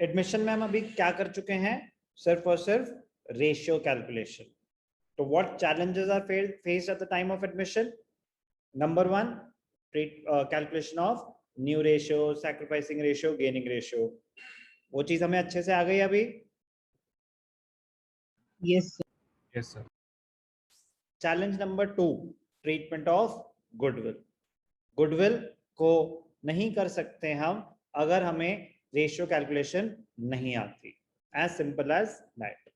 Admission में हम अभी क्या कर चुके हैं, सिर्फ और सिर्फ रेशियो कैलकुलेशन. तो what challenges are faced at the time of admission? Number one, calculation of new ratio, sacrificing ratio, gaining ratio. वो चीज हमें अच्छे से आ गई अभी? Yes sir. Yes sir. Challenge number two, treatment of goodwill. Goodwill को नहीं कर सकते हम अगर हमें रेशियो कैलकुलेशन नहीं आती. As simple as that.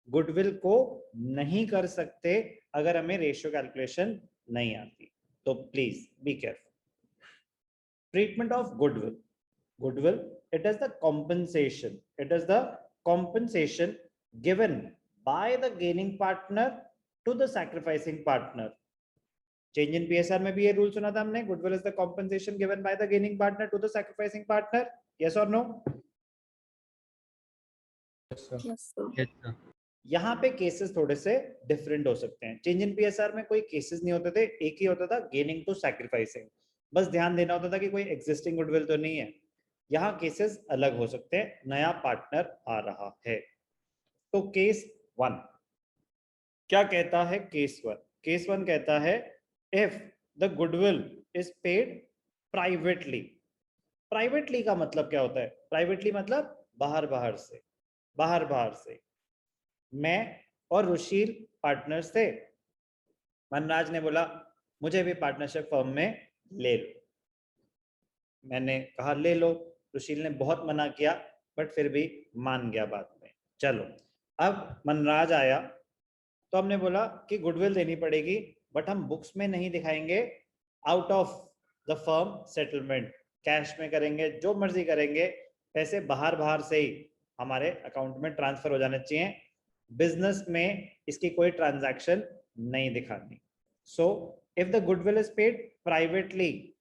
Goodwill को नहीं कर सकते अगर हमें रेशियो कैलकुलेशन नहीं आती. तो please be careful. Treatment of goodwill. Goodwill, it is the compensation. It is the compensation given by the gaining partner to the sacrificing partner. Change in PSR में भी ये रूल सुना था हमने. Goodwill is the compensation given by the gaining partner to the sacrificing partner. Yes or no? Yes sir. Yes, sir. Yes sir. यहाँ पे cases थोड़े से डिफरेंट हो सकते हैं. चेंज इन पीएसआर में कोई केसेस नहीं होते थे, एक ही होता था, गेनिंग टू सैक्रिफाइसिंग. बस ध्यान देना होता था कि कोई एग्जिस्टिंग गुडविल तो नहीं है. यहाँ केसेस अलग हो सकते हैं, नया पार्टनर आ रहा है. तो केस वन क्या कहता है? केस वन कहता है if the goodwill is paid privately. Privately का मतलब क्या होता है? प्राइवेटली मतलब बाहर से. मैं और रुशील पार्टनर्स थे. मनराज ने बोला मुझे भी पार्टनरशिप फर्म में ले लो. मैंने कहा ले लो. रुशील ने बहुत मना किया बट फिर भी मान गया बाद में. चलो, अब मनराज आया तो हमने बोला कि गुडविल देनी पड़ेगी बट हम बुक्स में नहीं दिखाएंगे, out of the firm settlement, cash में करेंगे, जो मर्जी करेंगे, पैसे बाहर से ही हमारे अकाउंट में ट्रांसफर हो जाने चाहिए. बिजनेस में इसकी कोई ट्रांजैक्शन नहीं दिखानी. So if the goodwill is paid privately,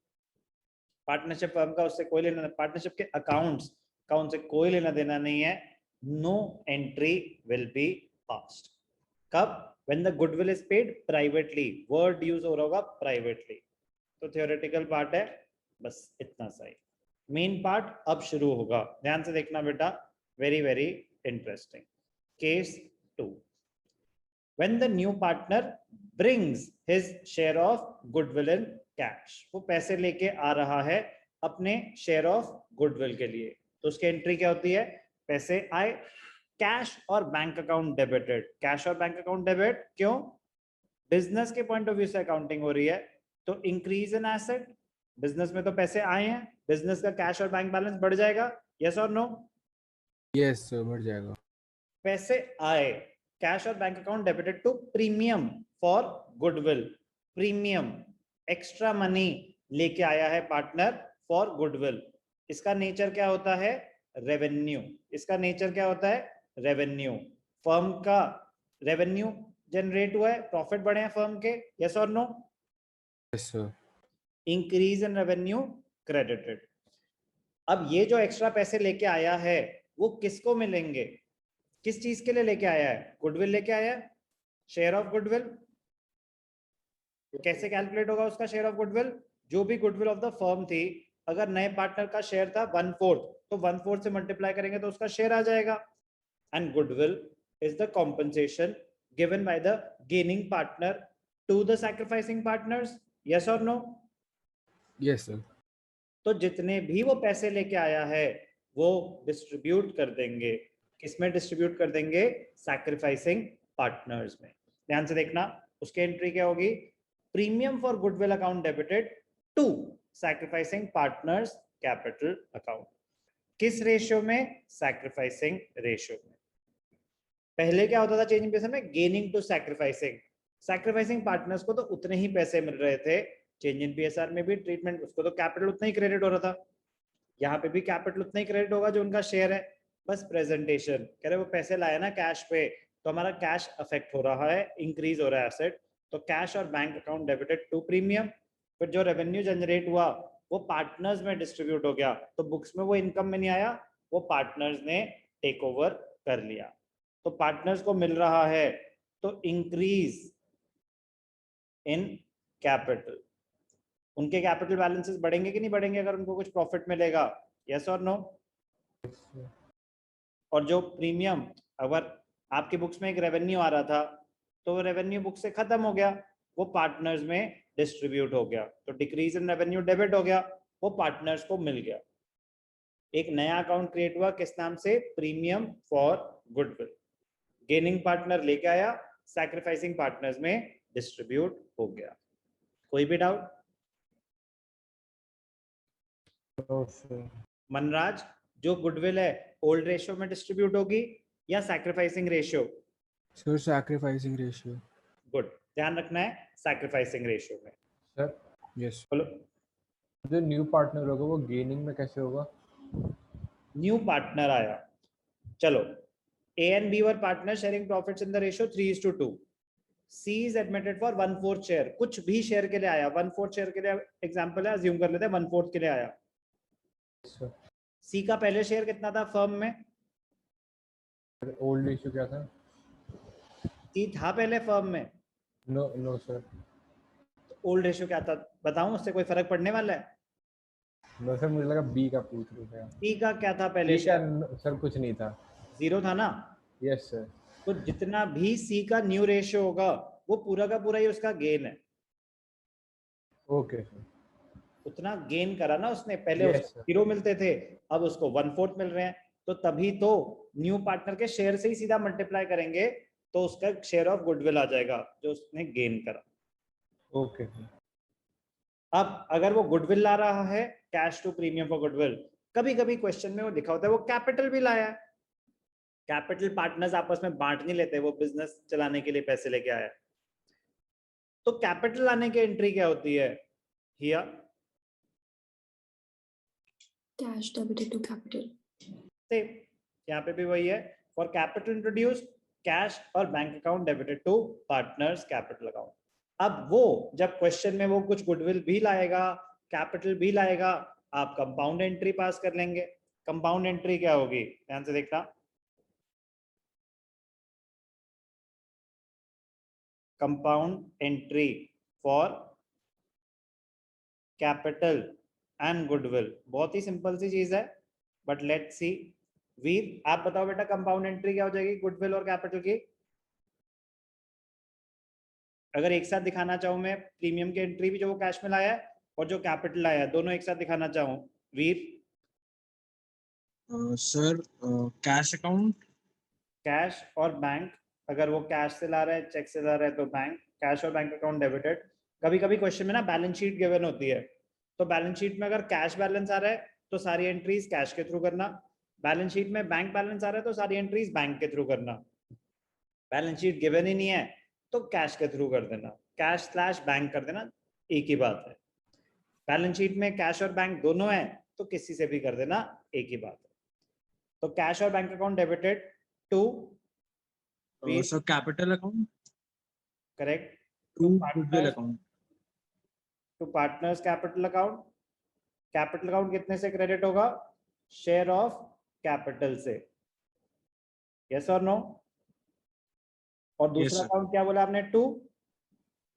partnership firm का उससे कोई लेना, पार्टनरशिप के अकाउंट्स का उनसे कोई लेना देना नहीं है. No entry will be passed. कब? When the goodwill is paid privately. Word use हो रहा होगा प्राइवेटली. तो थियोरेटिकल पार्ट है, बस इतना सा ही. मेन पार्ट अब शुरू होगा, ध्यान से देखना बेटा, very very interesting. Case 2. When the new partner brings his share of goodwill in cash, वो पैसे लेके आ रहा है अपने शेयर ऑफ गुडविल के लिए, तो उसकी एंट्री क्या होती है? पैसे आए, कैश और बैंक अकाउंट डेबिटेड. कैश और बैंक अकाउंट डेबिट क्यों? बिजनेस के पॉइंट ऑफ व्यू से अकाउंटिंग हो रही है, तो इंक्रीज इन एसेट. बिजनेस में तो पैसे आए हैं, बिजनेस का कैश और बैंक बैलेंस बढ़ जाएगा. यस और नो? यस सर, बढ़ जाएगा. पैसे आए, कैश और bank account debited to premium for goodwill. Premium, extra money लेके आया है पार्टनर फॉर गुडविल. इसका नेचर क्या होता है? रेवेन्यू. इसका नेचर क्या होता है? रेवेन्यू. फर्म का रेवेन्यू जनरेट हुआ है, प्रॉफिट बढ़े हैं फर्म के. यस और no? Yes sir. Increase in revenue credited. अब ये जो एक्स्ट्रा पैसे लेके आया है वो किसको मिलेंगे? किस चीज के लिए लेके आया है? गुडविल लेके आया है, शेयर ऑफ गुडविल. कैसे कैलकुलेट होगा उसका शेयर ऑफ गुडविल? जो भी गुडविल ऑफ द फर्म थी, अगर नए पार्टनर का शेयर था 1/4, तो 1/4 से मल्टीप्लाई करेंगे तो उसका शेयर आ जाएगा. And goodwill is the compensation given by the gaining partner to the sacrificing partners. Yes और नो? Yes sir. तो जितने भी वो पैसे लेके आया है वो डिस्ट्रीब्यूट कर देंगे. किसमें डिस्ट्रीब्यूट कर देंगे? सैक्रिफाइसिंग पार्टनर्स में. ध्यान से देखना, उसकी एंट्री क्या होगी? Premium for goodwill account debited to sacrificing partners capital account. किस रेशियो में? सैक्रिफाइसिंग रेशियो में. पहले क्या होता था चेंज इन पीएसआर में? Gaining to sacrificing. Sacrificing partners को तो उतने ही पैसे मिल रहे थे. चेंज इन पीएसआर में भी ट्रीटमेंट, उसको तो कैपिटल उतना ही क्रेडिट हो रहा था. यहाँ पे भी कैपिटल उतना ही क्रेडिट होगा जो उनका शेयर है. बस प्रेजेंटेशन कह रहे वो पैसे लाए ना कैश पे, तो हमारा कैश अफेक्ट हो रहा है, इंक्रीज हो रहा है एसेट. तो कैश और bank account debited to premium. फिर जो रेवेन्यू जनरेट हुआ वो पार्टनर्स में डिस्ट्रीब्यूट हो गया, तो बुक्स में वो इनकम में नहीं आया, वो पार्टनर्स ने टेक ओवर कर लिया. तो पार्टनर्स को मिल रहा है, तो इंक्रीज इन कैपिटल। उनके कैपिटल बैलेंसेस बढ़ेंगे कि नहीं बढ़ेंगे अगर उनको कुछ प्रॉफिट मिलेगा? यस और नो? और जो प्रीमियम, अगर आपकी बुक्स में एक रेवेन्यू आ रहा था तो वो रेवेन्यू बुक से खत्म हो गया, वो पार्टनर्स में डिस्ट्रीब्यूट हो गया, तो डिक्रीज इन रेवेन्यू डेबिट हो गया, वो पार्टनर्स को मिल गया। एक नया अकाउंट क्रिएट हुआ, किस नाम से? Premium for goodwill. Gaining partner लेके आया, सैक्रिफाइसिंग पार्टनर्स में डिस्ट्रीब्यूट हो गया। कोई भी डाउट? No sir. मनराज, जो गुडविल है ओल्ड रेशियो में डिस्ट्रीब्यूट होगी या sacrificing ratio? Sir sacrificing ratio. Good, ध्यान रखना है सैक्रिफाइसिंग रेशियो में। Sir yes. बोलो। जो न्यू पार्टनर होगा वो गेनिंग में कैसे होगा? न्यू पार्टनर आया, चलो, A and B were partners sharing profits in the ratio 3:2. C is admitted for 1/4 share, कुछ भी शेयर के लिए आया, 1/4 शेयर के लिए एग्जांपल है, अज्यूम कर लेते हैं 1/4 के लिए आया। सर C का पहले शेयर कितना था फर्म में? ओल्ड रेशियो क्या था? C था पहले फर्म में, no no sir. Old ratio क्या था बताऊं, उससे कोई फर्क पड़ने वाला है? नो सर, मुझे लगा बी का पूछ रहे थे। C का क्या था पहले बी का शेयर? सर कुछ नहीं था। 0 था ना? Yes sir. तो जितना भी C का न्यू रेशियो होगा वो पूरा का पूरा ही उसका गेन है। Okay sir. उतना गेन करा ना उसने, पहले Yes, उसको sir. 0 मिलते थे, अब उसको 1/4 मिल रहे हैं, तो तभी तो न्यू पार्टनर के शेयर से ही सीधा मल्टीप्लाई करेंगे तो उसका शेयर ऑफ गुडविल आ जाएगा जो उसने गेन करा। Okay sir. अब अगर वो गुडविल ला रहा है, cash to premium for goodwill, कभी कभी क्वेश्चन में वो लिखा होता है वो कैपिटल भी लाया है। कैपिटल पार्टनर्स आपस में बांट नहीं लेते, वो बिजनेस चलाने के लिए पैसे लेके आया है। तो कैपिटल लाने की एंट्री क्या होती है? Here Cash debited to capital. Same, यहाँ पे भी वही है, फॉर कैपिटल इंट्रोड्यूस कैश और bank account debited to partners capital account. अब वो जब क्वेश्चन में वो कुछ गुडविल भी लाएगा, कैपिटल भी लाएगा, आप कंपाउंड एंट्री पास कर लेंगे। कंपाउंड एंट्री क्या होगी, ध्यान से देखना। Compound entry for capital and goodwill, बहुत ही सिंपल सी चीज है, बट लेट्स सी। वीर, आप बताओ बेटा कंपाउंड एंट्री क्या हो जाएगी गुडविल और कैपिटल की? अगर एक साथ दिखाना चाहूं मैं प्रीमियम की एंट्री भी जो वो कैश में लाया है और जो कैपिटल लाया है, दोनों एक साथ दिखाना चाहूं, Veer? Sir cash account. Cash और बैंक, अगर वो कैश से ला रहा है, चेक से ला रहा है तो बैंक, कैश और बैंक अकाउंट डेबिटेड। कभी कभी क्वेश्चन में ना बैलेंस शीट गिवन होती है, तो बैलेंस शीट में अगर कैश बैलेंस आ रहा है तो सारी एंट्रीज कैश के थ्रू करना, बैलेंस शीट में बैंक बैलेंस आ रहा है तो सारी एंट्रीज बैंक के थ्रू करना, बैलेंस शीट गिवन ही नहीं है तो कैश के थ्रू कर देना, कैश स्लैश बैंक कर देना, एक ही बात है। बैलेंस शीट में कैश और बैंक दोनों है तो किसी से भी कर देना, एक ही बात है। तो कैश और bank account debited to sir capital account correct, to goodwill account. To partners capital account. Capital account कितने से क्रेडिट होगा? शेयर ऑफ कैपिटल से, यस और नो? और दूसरा sir. अकाउंट क्या बोला आपने? To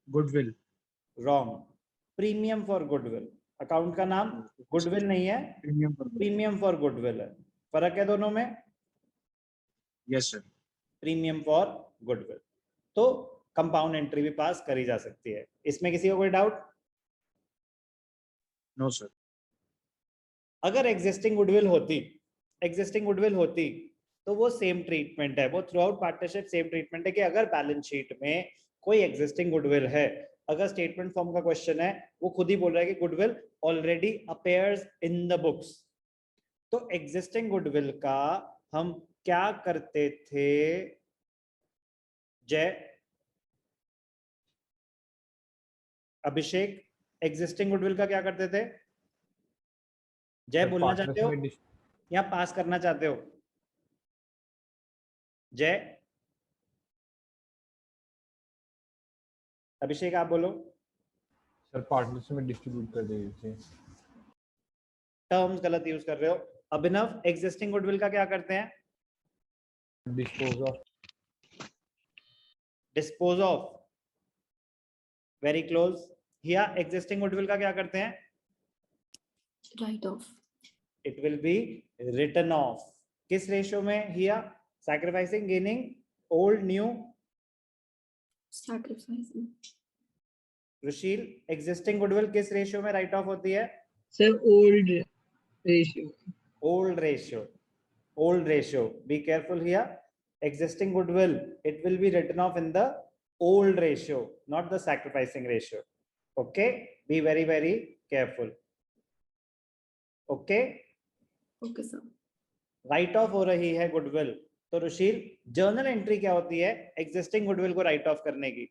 goodwill. Wrong, premium for goodwill. Account का नाम गुडविल नहीं है, प्रीमियम पर। प्रीमियम फॉर गुडविल है। फर्क है दोनों में, yes sir. Premium for goodwill. तो कंपाउंड एंट्री भी पास करी जा सकती है। इसमें किसी को कोई डाउट? No sir. अगर एग्जिस्टिंग गुडविल होती तो वो सेम ट्रीटमेंट है, वो throughout partnership same treatment है कि अगर बैलेंस शीट में कोई एग्जिस्टिंग गुडविल है, अगर स्टेटमेंट फॉर्म का क्वेश्चन है, वो खुद ही बोल रहा है कि goodwill already appears in the books, तो एग्जिस्टिंग गुडविल का हम क्या करते थे? जय, अभिषेक, एग्जिस्टिंग गुडविल का क्या करते थे? जय बोलना चाहते हो या पास करना चाहते हो? जय, अभिषेक आप बोलो। सर पार्टनरशिप में डिस्ट्रीब्यूट कर देंगे। टर्म्स गलत यूज कर रहे हो। अभिनव, एग्जिस्टिंग गुडविल का क्या करते हैं? Dispose of. Dispose of, very close. Here existing goodwill का क्या करते हैं? Write off. It will be written off. किस रेशियो में? Here sacrificing, gaining, old, new. Sacrificing. Rushil, existing goodwill किस रेशियो में राइट ऑफ होती है? Sir, old ratio. Old ratio. Old ratio. Be careful here. Existing goodwill, it will be written off in the old ratio, not the sacrificing ratio. Okay? Be very, very careful. Okay? Okay, sir. Right of हो रही है goodwill, तो Rushil journal entry क्या होती है existing goodwill को write off करने की?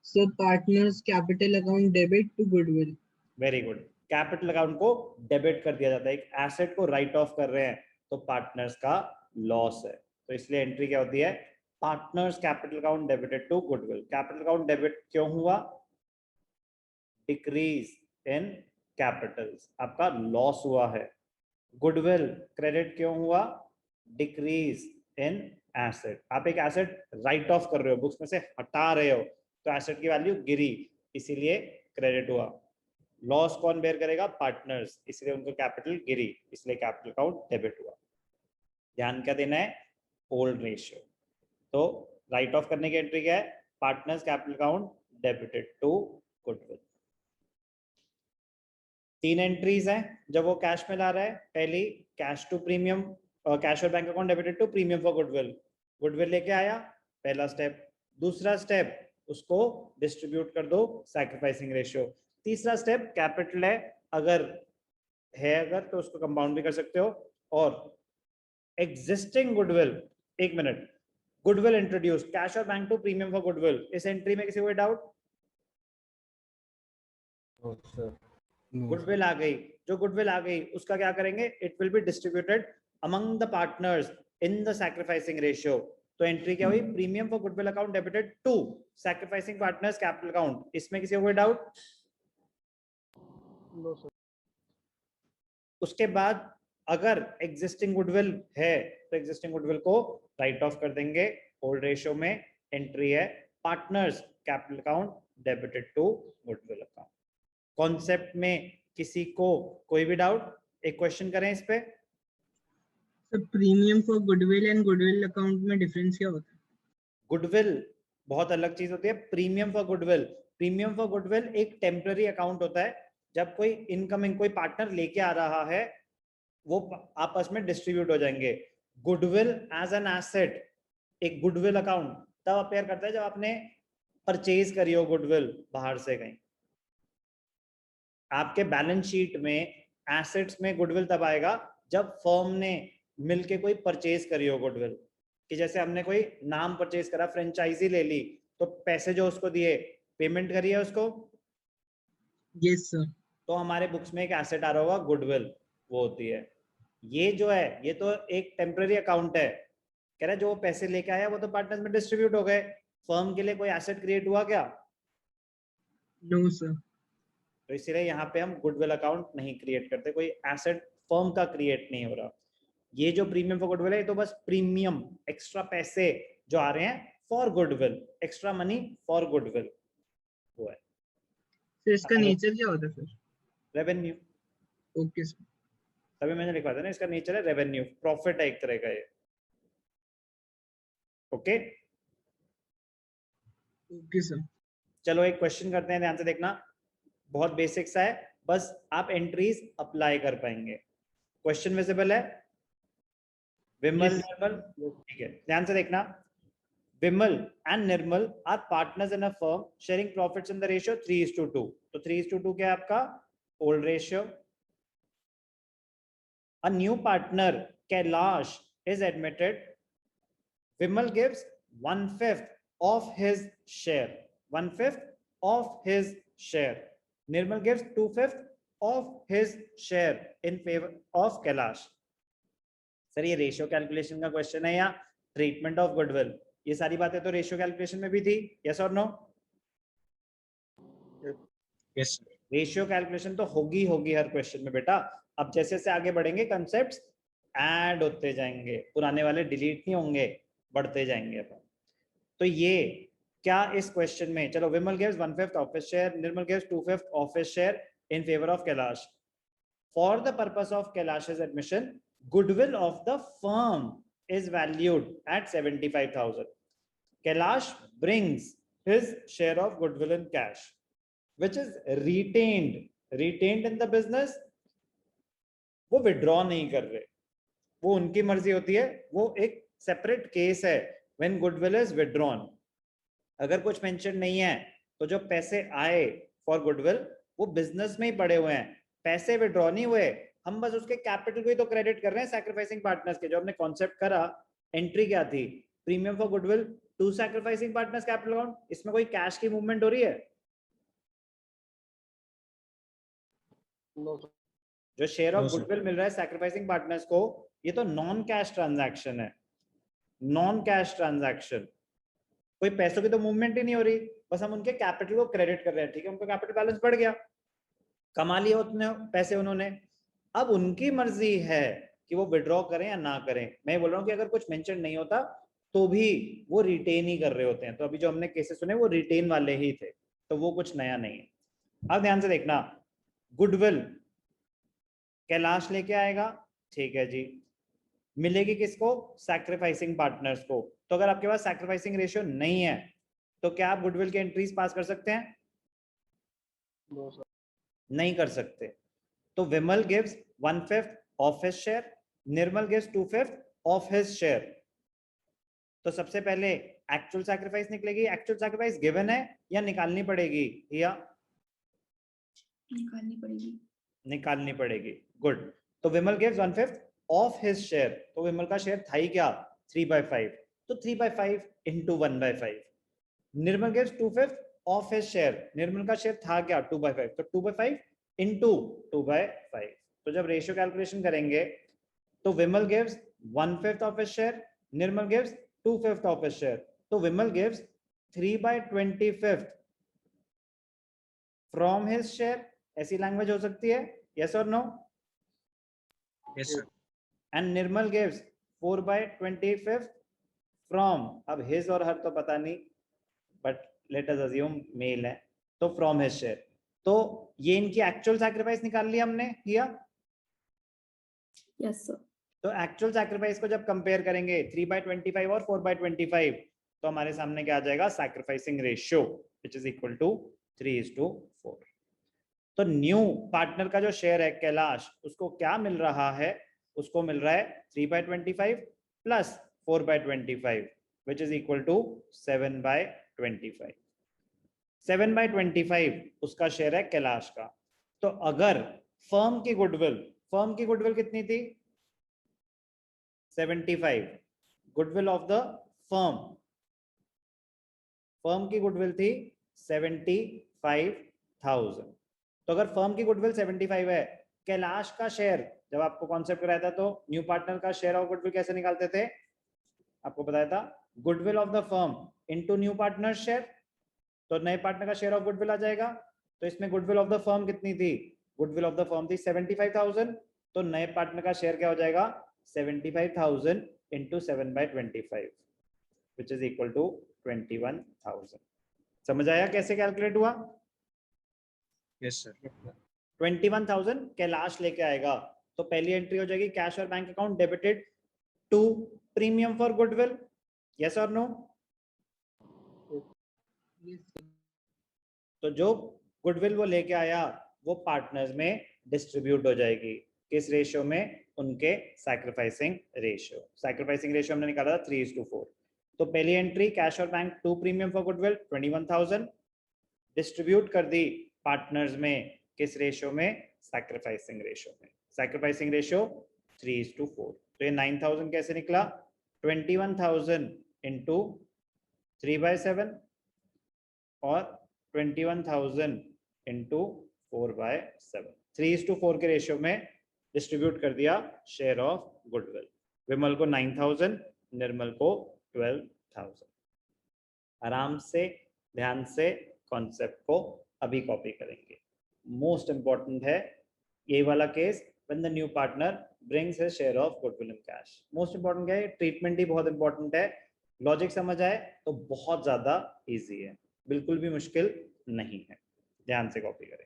So partners capital account debit to goodwill. Very good. Capital account को डेबिट कर दिया जाता है। एक एसेट को राइट ऑफ कर रहे हैं तो पार्टनर्स का लॉस है, तो इसलिए एंट्री क्या होती है? Partners capital account debited to goodwill. Capital account debit क्यों हुआ? डिक्रीज इन कैपिटल्स, आपका लॉस हुआ है। गुडविल क्रेडिट क्यों हुआ? Decrease in asset. आप एक एसेट राइट ऑफ कर रहे हो, बुक्स में से हटा रहे हो, तो एसेट की वैल्यू गिरी, इसीलिए क्रेडिट हुआ। लॉस कौन बेयर करेगा? पार्टनर्स, इसलिए उनको कैपिटल गिरी, इसलिए कैपिटल अकाउंट डेबिट हुआ। ध्यान क्या देना है? Old ratio. तो राइट ऑफ करने की एंट्री क्या है? Partners capital account debited to goodwill. 3 entries हैं जब वो कैश में ला रहा है। पहली कैश टू प्रीमियम, कैश और bank account debited to premium for goodwill. Goodwill लेके आया, पहला स्टेप। दूसरा स्टेप, उसको डिस्ट्रीब्यूट कर दो सैक्रिफाइसिंग रेशियो। तीसरा स्टेप कैपिटल है, अगर तो उसको कंपाउंड भी कर सकते हो। और एग्जिस्टिंग गुडविल, एक मिनट, गुडविल इंट्रोड्यूस कैश और bank to premium for goodwill, इस एंट्री में किसी को डाउट? No, sir. गुडविल आ गई, जो गुडविल आ गई उसका क्या करेंगे? It will be distributed among the partners in the sacrificing ratio. तो एंट्री क्या हुई? Premium for goodwill account debited to sacrificing partners capital account. इसमें किसी को कोई डाउट? No, sir. उसके बाद अगर एग्जिस्टिंग गुडविल है तो एग्जिस्टिंग गुडविल को राइट ऑफ कर देंगे। ओल्ड रेशियो में एंट्री है partners capital account debited to goodwill account. Concept में किसी को कोई भी डाउट? एक क्वेश्चन करें इस पे। So premium for goodwill and goodwill account में difference क्या होता है? गुडविल बहुत अलग चीज होती है। प्रीमियम फॉर गुडविल एक टेम्पररी अकाउंट होता है। जब कोई इनकमिंग कोई पार्टनर लेके आ रहा है, वो आपस में डिस्ट्रीब्यूट हो जाएंगे। गुडविल एज एन एसेट, एक गुडविल अकाउंट तब अपेयर करता है जब आपने परचेज करी हो गुडविल बाहर से कहीं। आपके बैलेंस शीट में एसेट्स में गुडविल तब आएगा जब फर्म ने मिलके कोई परचेज करी हो गुडविल। कि जैसे हमने कोई नाम परचेज करा, फ्रेंचाइजी ले ली, तो पैसे जो उसको दिए, पेमेंट करी है उसको, Yes sir. तो हमारे बुक्स में एक एसेट आ रहा होगा गुडविल, वो होती है। ये जो है ये तो एक टेम्पररी अकाउंट है। कह रहा है जो पैसे लेके आया वो तो पार्टनर्स में डिस्ट्रीब्यूट हो गए, फर्म के लिए कोई एसेट क्रिएट हुआ क्या? No sir. तो इसीलिए यहाँ पे हम गुडविल अकाउंट नहीं क्रिएट करते, कोई एसेट फर्म का क्रिएट नहीं हो रहा। ये जो प्रीमियम फॉर गुडविल है, ये तो बस प्रीमियम, एक्स्ट्रा पैसे जो आ रहे हैं for goodwill, extra money for goodwill, वो है। So इसका नेचर क्या होता है फिर? Revenue, Okay sir. तभी मैंने लिखवा था ना, इसका नेचर है रेवेन्यू, प्रॉफिट है एक तरह का ये। Okay, Okay sir. चलो एक क्वेश्चन करते हैं, ध्यान से देखना, बहुत बेसिक सा है, बस आप एंट्रीज अप्लाई कर पाएंगे। क्वेश्चन विजिबल है? विमल, Yes. निर्मल, ठीक है, ध्यान से देखना। Vimal and Nirmal are partners in a firm sharing profits in the ratio 3:2। तो 3:2 क्या है आपका? Old ratio. A new partner, Kailash, is admitted. Vimal gives 1/5 of his share. 1/5 of his share. Nirmal gives 2/5 of his share in favor of Kailash. Sir ये ratio calculation का question है या treatment of goodwill? ये सारी बातें तो ratio calculation में भी थी, यस और no? Yes sir. Ratio calculation तो होगी हर क्वेश्चन में बेटा। अब जैसे जैसे आगे बढ़ेंगे कंसेप्ट्स ऐड होते जाएंगे, पुराने वाले डिलीट नहीं होंगे, बढ़ते जाएंगे अपन। तो ये क्या इस क्वेश्चन में, चलो Vimal gives 1/5 of his share, Nirmal gives 2/5 of his share in favour of Kailash. For the purpose of कैलाश's admission, goodwill of the firm is valued at 75,000. Kailash brings his share of goodwill in cash, which is retained in the business. वो withdraw नहीं कर रहे, वो उनकी मर्जी होती है, वो एक सेपरेट केस है व्हेन गुडविल इज विड्रॉन. अगर कुछ मेंशन नहीं है तो जो पैसे आए फॉर गुडविल वो बिजनेस में ही पड़े हुए हैं, पैसे विड्रॉ नहीं हुए, हम बस उसके कैपिटल को ही तो क्रेडिट कर रहे हैं सैक्रिफाइसिंग पार्टनर्स के. जो हमने कॉन्सेप्ट करा, एंट्री क्या थी, premium for goodwill to sacrificing partners capital account. इसमें कोई कैश की मूवमेंट हो रही है? जो शेयर ऑफ गुडविल मिल रहा है सैक्रिफाइसिंग पार्टनर्स को, ये तो नॉन कैश ट्रांजैक्शन है, नॉन कैश ट्रांजैक्शन. कोई पैसों की तो मूवमेंट ही नहीं हो रही, बस हम उनके कैपिटल को क्रेडिट कर रहे हैं. ठीक है, उनका कैपिटल बैलेंस बढ़ गया, कमा लिए उतने पैसे उन्होंने, अब उनकी मर्जी है कि वो विड्रॉ करें या ना करें. मैं बोल रहा हूँ कि अगर कुछ मेंशन नहीं होता तो भी वो रिटेन ही कर रहे होते हैं. तो अभी जो हमने केसेस सुने वो रिटेन वाले ही थे, तो वो कुछ नया नहीं है. अब ध्यान से देखना, गुडविल कैलाश लेके आएगा, ठीक है जी, मिलेगी किसको, सैक्रिफाइसिंग पार्टनर्स को. तो अगर आपके पास सैक्रिफाइसिंग रेशियो नहीं है तो क्या आप गुडविल के एंट्रीज पास कर सकते हैं? नहीं कर सकते. तो Vimal gives 1/5 of his share, Nirmal gives 2/5 of his share. तो सबसे पहले एक्चुअल सैक्रिफाइस निकलेगी. एक्चुअल सैक्रिफाइस गिवन है या निकालनी पड़ेगी? या निकालनी पड़ेगी. निकालनी पड़ेगी. गुड. तो Vimal gives 1/5 of his share. तो विमल का शेयर था ही क्या, 3/5. तो 3/5 into 1/5. Nirmal gives 2/5 of his share. Nirmal का शेयर था क्या, 2/5. तो 2/5 इंटू 2/5. तो जब रेशियो कैलकुलेशन करेंगे तो Vimal gives 1/5 of his share, Nirmal gives 2/5 of his share. तो Vimal gives 3/25 from his share. ऐसी लैंग्वेज हो सकती है, यस और no? Yes, sir. And Nirmal gives 4/25 from, अब हिज और हर तो पता नहीं, but let us assume male है, तो फ्रॉम हिज शेयर. तो ये इनकी एक्चुअल सैक्रिफाइस निकाल ली हमने, किया? Yes sir. तो एक्चुअल सैक्रिफाइस को जब कंपेयर करेंगे 3/25 और 4/25, तो हमारे सामने क्या आ जाएगा, sacrificing ratio which is equal to 3:4. तो न्यू पार्टनर का जो शेयर है कैलाश, उसको क्या मिल रहा है, उसको मिल रहा है 3/25 plus 4/25 which is equal to 7/25. 7/25 उसका शेयर है कैलाश का. तो अगर फर्म की गुडविल कितनी थी, 75. गुडविल ऑफ द फर्म की गुडविल थी 75,000. तो अगर फर्म की गुडविल 75 है, कैलाश का शेयर, जब आपको कॉन्सेप्ट कराया था तो न्यू पार्टनर का शेयर ऑफ गुडविल कैसे निकालते थे, आपको बताया था, goodwill of the firm into new partner share. तो नए पार्टनर का शेयर ऑफ गुडविल आ जाएगा. तो इसमें गुडविल ऑफ द फर्म कितनी थी, गुडविल ऑफ द फर्म थी 75,000. तो नए पार्टनर का शेयर क्या हो जाएगा, 75,000 into 7/25 which is equal to 21,000. समझ आया कैसे कैलकुलेट हुआ? Yes, sir. 21,000 कैलाश लेके आएगा. तो पहली एंट्री हो जाएगी, कैश और bank account debited to premium for goodwill, yes और नो? तो जो गुडविल वो लेके आया वो पार्टनर्स में डिस्ट्रीब्यूट हो जाएगी. किस रेशियो में, उनके सैक्रिफाइसिंग रेशियो. सैक्रिफाइसिंग रेशियो हमने निकाला था 3:4. तो पहली एंट्री कैश और bank to premium for goodwill 21,000 distribute कर दी पार्टनर्स में, किस रेशियो में, सैक्रिफाइसिंग रेशियो में. Sacrificing ratio 3:4. तो ये 9,000 कैसे निकला, 21,000 इंटू 3/7 और 21,000 इंटू 4/7. 3:4 के रेशियो में डिस्ट्रीब्यूट कर दिया शेयर ऑफ गुडविल. विमल को 9,000, निर्मल को 12,000. आराम से ध्यान से कॉन्सेप्ट को अभी कॉपी करेंगे. मोस्ट इंपॉर्टेंट है ये वाला case, when the new partner brings his share of goodwill in cash. Most important क्या है, ट्रीटमेंट ही बहुत इंपॉर्टेंट है. लॉजिक समझ आए तो बहुत ज्यादा इजी है, बिल्कुल भी मुश्किल नहीं है, ध्यान से कॉपी करें।